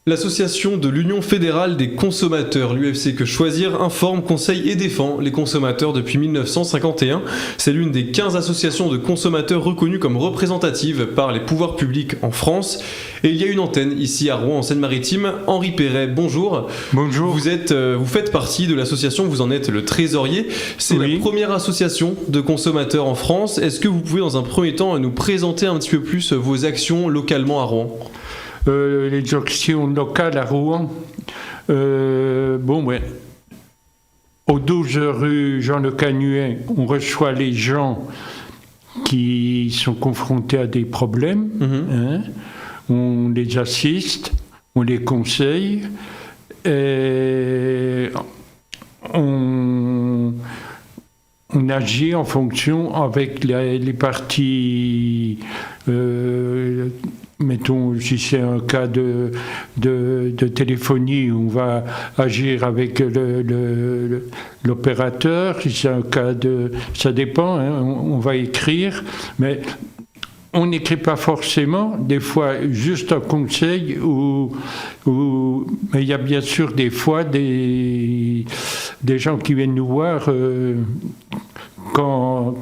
L'association de l'Union fédérale des consommateurs, l'UFC Que Choisir, informe, conseille et défend les consommateurs depuis 1951. C'est l'une des 15 associations de consommateurs reconnues comme représentatives par les pouvoirs publics en France. Et il y a une antenne ici à Rouen, en Seine-Maritime. Henri Perret, bonjour. Bonjour. Vous faites partie de l'association, vous en êtes le trésorier. C'est Oui. la première association de consommateurs en France. Est-ce que vous pouvez dans un premier temps nous présenter un petit peu plus vos actions localement à Rouen ? Les actions locales à Rouen. Au 12 rue Jean Le Canuet, on reçoit les gens qui sont confrontés à des problèmes. On les assiste, on les conseille, et on agit en fonction avec les parties. Mettons, si c'est un cas de téléphonie, on va agir avec l'opérateur. Si c'est un cas ça dépend, on va écrire, mais on n'écrit pas forcément, des fois juste un conseil, mais il y a bien sûr des fois des gens qui viennent nous voir quand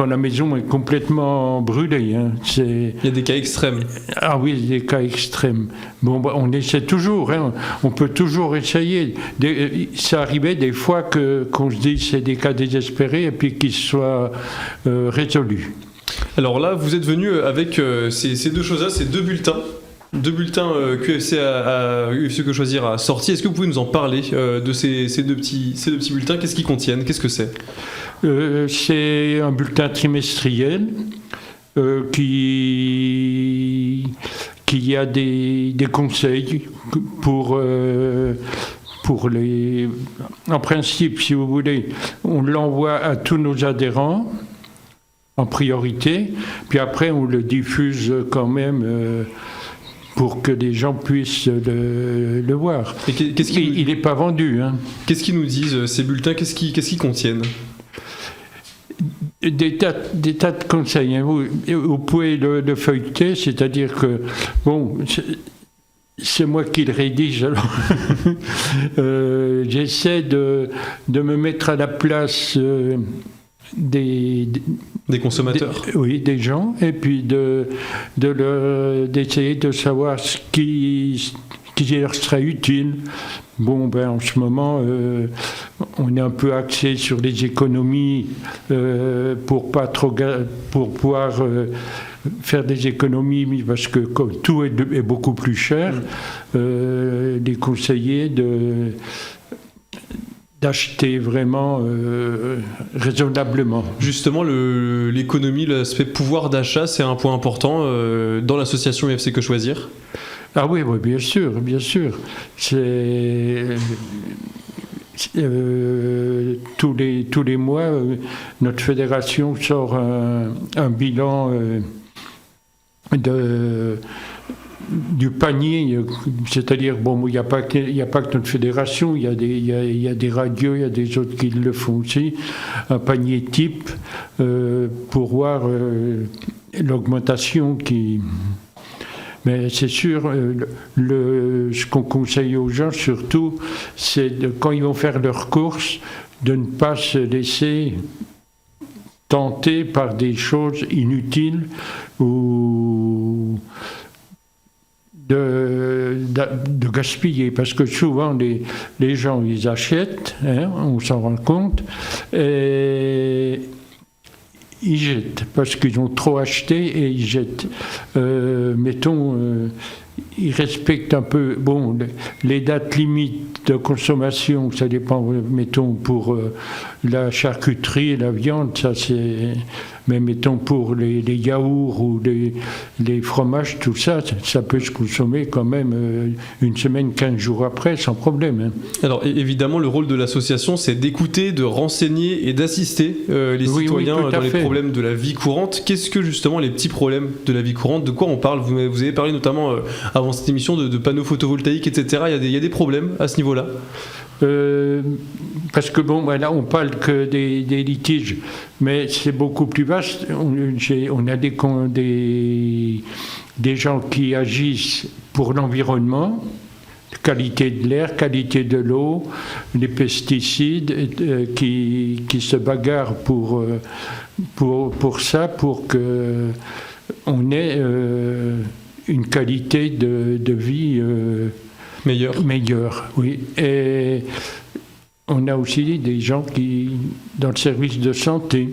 la maison est complètement brûlée. Il y a des cas extrêmes. Ah oui, des cas extrêmes. On essaie toujours, on peut toujours essayer. Ça arrivait des fois qu'on se dise c'est des cas désespérés et puis qu'ils soient résolus. Alors là, vous êtes venu avec ces deux choses-là, ces deux bulletins. Deux bulletins qu'UFC Que Choisir a sortis. Est-ce que vous pouvez nous en parler de ces deux petits bulletins ? Qu'est-ce qu'ils contiennent ? Qu'est-ce que c'est ? C'est un bulletin trimestriel qui a des conseils pour les... En principe, si vous voulez, on l'envoie à tous nos adhérents en priorité, puis après on le diffuse quand même pour que les gens puissent le voir. Et il n'est pas vendu. Qu'est-ce qu'ils nous disent, ces bulletins ? Qu'est-ce qu'ils contiennent ? Des tas de conseils. Vous pouvez le feuilleter, c'est-à-dire que, c'est moi qui le rédige, alors j'essaie de me mettre à la place des consommateurs. Des gens, et puis d'essayer de savoir ce qui leur serait utile. En ce moment, on est un peu axé sur les économies pour pouvoir faire des économies, parce que comme tout est beaucoup plus cher, les conseiller d'acheter vraiment raisonnablement. Justement, l'économie, l'aspect pouvoir d'achat, c'est un point important dans l'association UFC Que Choisir. Ah oui, bien sûr. C'est tous les mois, notre fédération sort un bilan du panier, c'est-à-dire il n'y a pas que notre fédération, il y a des radios, il y a des autres qui le font aussi, un panier type pour voir l'augmentation qui... Mais c'est sûr, ce qu'on conseille aux gens surtout, c'est quand ils vont faire leurs courses, de ne pas se laisser tenter par des choses inutiles ou de gaspiller, parce que souvent les gens ils achètent, on s'en rend compte, et ils jettent, parce qu'ils ont trop acheté et ils jettent. Ils respectent un peu les dates limites de consommation, ça dépend, mettons, pour la charcuterie et la viande, ça c'est... Mais mettons pour les yaourts ou les fromages, tout ça, ça peut se consommer quand même une semaine, 15 jours après, sans problème. Alors évidemment, le rôle de l'association, c'est d'écouter, de renseigner et d'assister les citoyens dans les problèmes de la vie courante. Qu'est-ce que justement les petits problèmes de la vie courante ? De quoi on parle ? Vous avez parlé notamment avant cette émission de panneaux photovoltaïques, etc. Il y a des problèmes à ce niveau-là ? Parce que là on parle que des litiges, mais c'est beaucoup plus vaste. On a des gens qui agissent pour l'environnement, qualité de l'air, qualité de l'eau, les pesticides, qui se bagarrent pour ça, pour qu'on ait une qualité de vie meilleure. Oui. Et on a aussi des gens qui, dans le service de santé,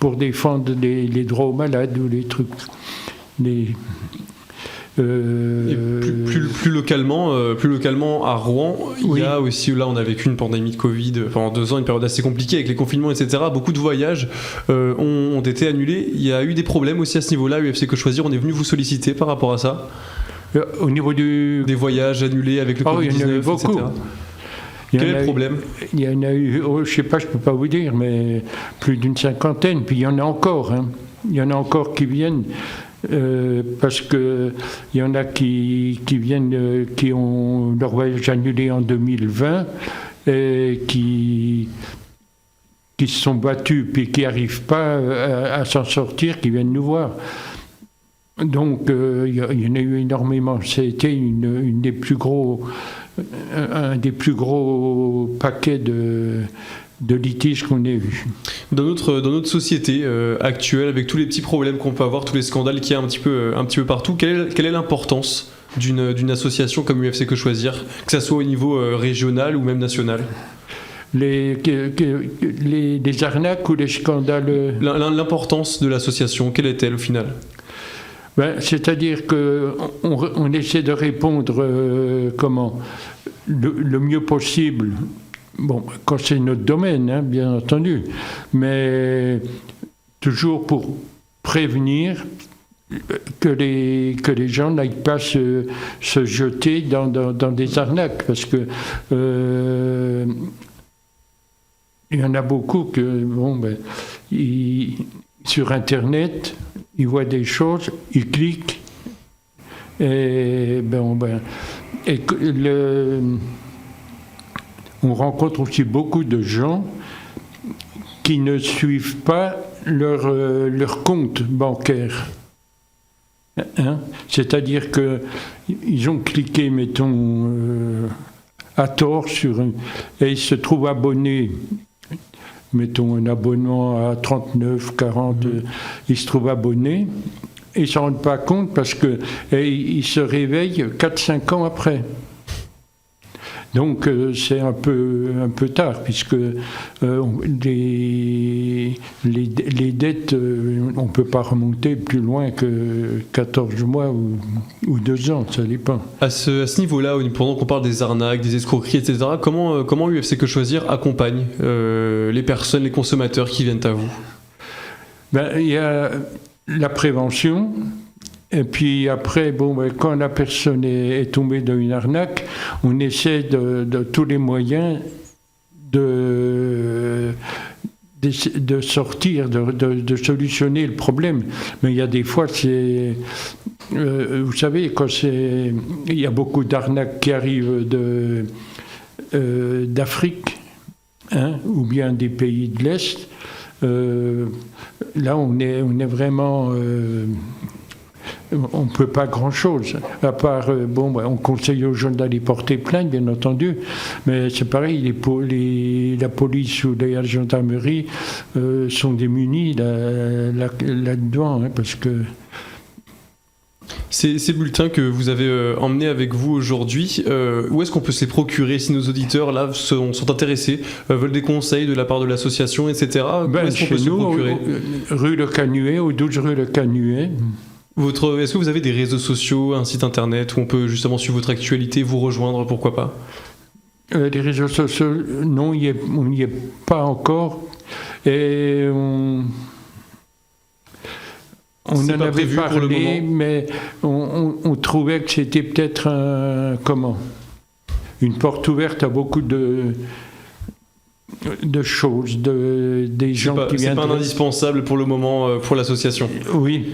pour défendre les droits aux malades ou les trucs. Plus localement à Rouen, il y a aussi, là on a vécu une pandémie de Covid pendant 2 ans, une période assez compliquée avec les confinements, etc. Beaucoup de voyages ont été annulés. Il y a eu des problèmes aussi à ce niveau-là. UFC Que Choisir, on est venu vous solliciter par rapport à ça. Au niveau des voyages annulés avec le Covid-19, il y en a eu beaucoup. etc. Quel est le problème ? Il y en a eu, je ne sais pas, je ne peux pas vous dire, mais plus d'une 50aine. Puis il y en a encore. Il y en a encore qui viennent. Parce qu'il y en a qui viennent, qui ont leur voyage annulé en 2020 et qui se sont battus puis qui n'arrivent pas à s'en sortir, qui viennent nous voir. Donc il y en a eu énormément. C'était un des plus gros paquets de litiges qu'on ait eu. Dans notre société actuelle, avec tous les petits problèmes qu'on peut avoir, tous les scandales qu'il y a un petit peu partout, quelle est l'importance d'une association comme UFC Que Choisir, que ça soit au niveau régional ou même national ? Les arnaques ou les scandales. L'importance de l'association, quelle est-elle au final ? C'est-à-dire qu'on essaie de répondre le mieux possible. Bon, quand c'est notre domaine, bien entendu, mais toujours pour prévenir que les gens n'aillent pas se jeter dans des arnaques, parce que il y en a beaucoup sur Internet, ils voient des choses, ils cliquent, et on rencontre aussi beaucoup de gens qui ne suivent pas leur compte bancaire. C'est-à-dire qu'ils ont cliqué, mettons, à tort et ils se trouvent abonnés. Mettons un abonnement à 39, 40, ils se trouvent abonnés et ils ne s'en rendent pas compte parce qu'ils se réveillent 4-5 ans après. Donc c'est un peu tard, puisque les dettes, on ne peut pas remonter plus loin que 14 mois ou 2 ans, ça dépend. À ce niveau-là, pendant qu'on parle des arnaques, des escroqueries, etc., comment UFC Que Choisir accompagne les personnes, les consommateurs qui viennent à vous ? Il y a la prévention. Et puis après, quand la personne est tombée dans une arnaque, on essaie de tous les moyens de sortir, de solutionner le problème. Mais il y a des fois, vous savez, il y a beaucoup d'arnaques qui arrivent d'Afrique, ou bien des pays de l'Est. Là, on est vraiment... on ne peut pas grand-chose, à part, on conseille aux gens d'aller porter plainte, bien entendu, mais c'est pareil, la police ou la gendarmerie sont démunis là-dedans, parce que... Ces bulletins que vous avez emmenés avec vous aujourd'hui, où est-ce qu'on peut se les procurer si nos auditeurs là sont intéressés, veulent des conseils de la part de l'association, etc. Où est-ce qu'on peut se les procurer ? Rue Le Canuet, au 12 rue Le Canuet. Est-ce que vous avez des réseaux sociaux, un site internet où on peut justement suivre votre actualité, vous rejoindre, pourquoi pas ? Les réseaux sociaux, non, on n'y est pas encore. Et on en avait parlé, mais on trouvait que c'était peut-être une porte ouverte à beaucoup de choses, des gens qui viennent... C'est pas un indispensable pour le moment pour l'association. Oui.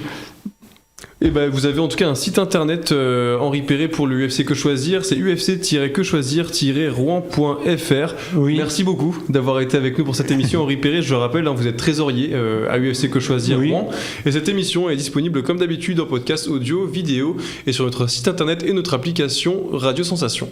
Et ben vous avez en tout cas un site internet Henri Perret pour le UFC Que Choisir, c'est ufc-quechoisir-rouen.fr. Oui. Merci beaucoup d'avoir été avec nous pour cette émission Henri Perret, je le rappelle, vous êtes trésorier à UFC Que Choisir Rouen. Et cette émission est disponible comme d'habitude en podcast audio, vidéo et sur notre site internet et notre application Radio Sensation.